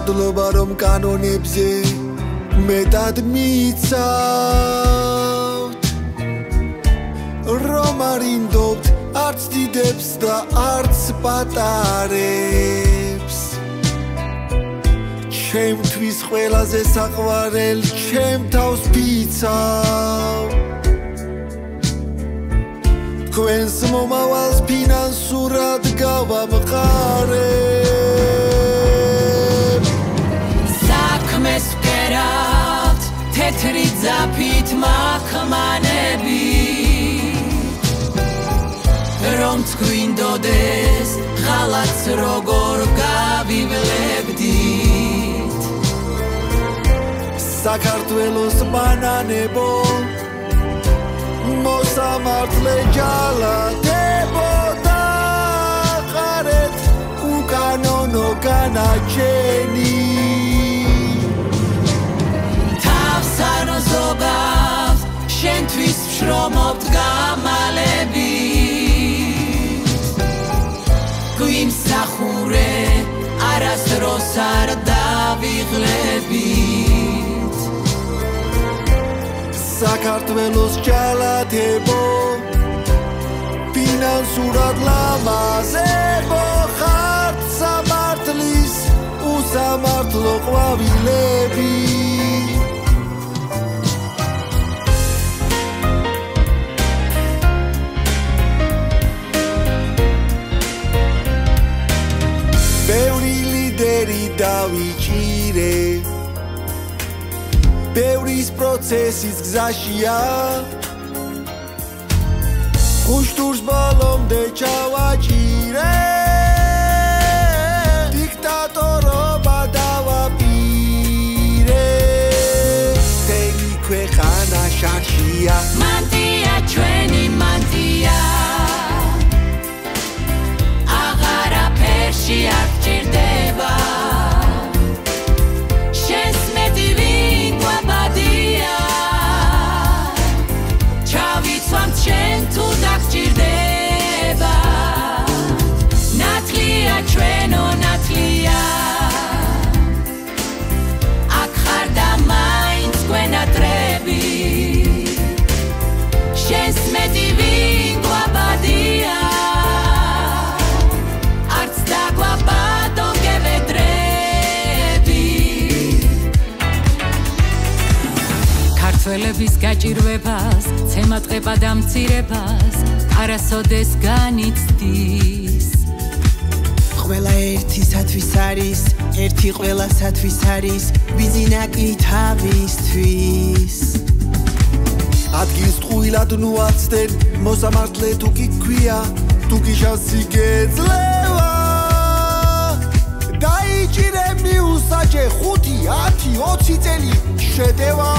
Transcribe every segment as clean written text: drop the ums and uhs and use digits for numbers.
მადლობა რომ კანონებზე მეტად მიცავთ რომ არ ინდობთ არც დიდებს და არც პატარებს ჩემთვის ყველაზე საყვარელ ჩემ თავს ფიცავ თქვენს მომავალს ფინანსურად გავამყარებ საქმეს ვკერავთ თეთრი ძაფით მახმანები რომ გვინდოდეს ღალატს როგორ გავივლებდით საქართველოს ბანანებო მოსამართლე ჯალათებო დაყარეთ უკანონო განაჩენი თავს არ ზოგავთ შენთვის ვშრომობთ გამალები გვიმსახურე არასდროს არ დავიღლებით საქართველოს ჯალათებო ფინანსურად ლამაზებო ხართ სამართლის უსამართლო ყვავილები ბევრი ლიდერი დავიჭირე ბევრის პროცესის გზაშია ხუშტურს ბოლომდე ჩავაჭირე დიქტატორობა დავაპირე თელი ქვეყანა შარშია მანტია ჩვენი მანტია აღარაფერში არ გჭირდება შენს მეტი ვინგვაბადია ჩავიცვამთ შენ თუ დაგჭირდება ნათლია ჩვენო ნათლია აქ ხარ და მაინც გვენატრები შენს მეტი ვინგვაბადია არც დაგვაბადო გევედრები ქართველების გაჭირვებას ცემატყება და მცირებას არასოდეს განიცდის ყველა ერთისათვის არის ერთი ყველასათვის არის ბიზინა კი თავისთვის ადგილს ტყუილად ნუ აცდენ მოსამართლე თუ კი ქვია თუ კი შანსი გეძლევა დაიჭირე მიუსაჯე 5, 10, 20 წელი შეტევა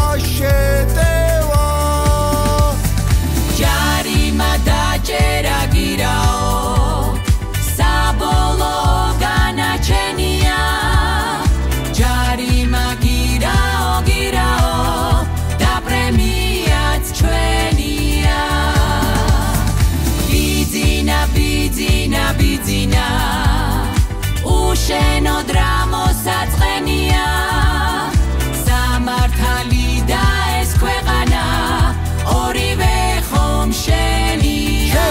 ჯარიმა დაჭერა გირაო საბოლოო განაჩენია ჯარიმა გირაო და პრემიაც ჩვენია ბიძინა უშენო დრამოსაწყენია სამართალი და ეს ქვეყანა ორივე ხომ შენია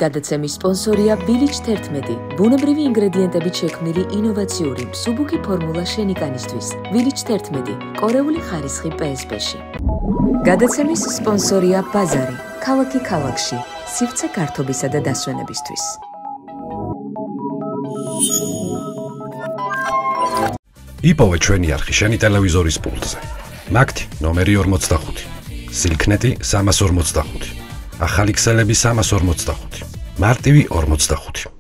გადაცემის სპონსორია Village 11, ბუნებრივი ინგრედიენტებით შექმნილი ინოვაციური მსუბუქი ფორმულა შენიკანისთვის. Village 11, კორეული ხარისხი PSP-ში. გადაცემის სპონსორია ბაზარი, ქალაქი ქალაქში, სივრცე გართობისა და დასვენებისთვის. იპოვე ჩვენი არხი შენი ტელევიზორის პულტზე. მაგთი ნომერი 45, სილქნეტი 345, ახალი ქსელები 345, მარტივი 45.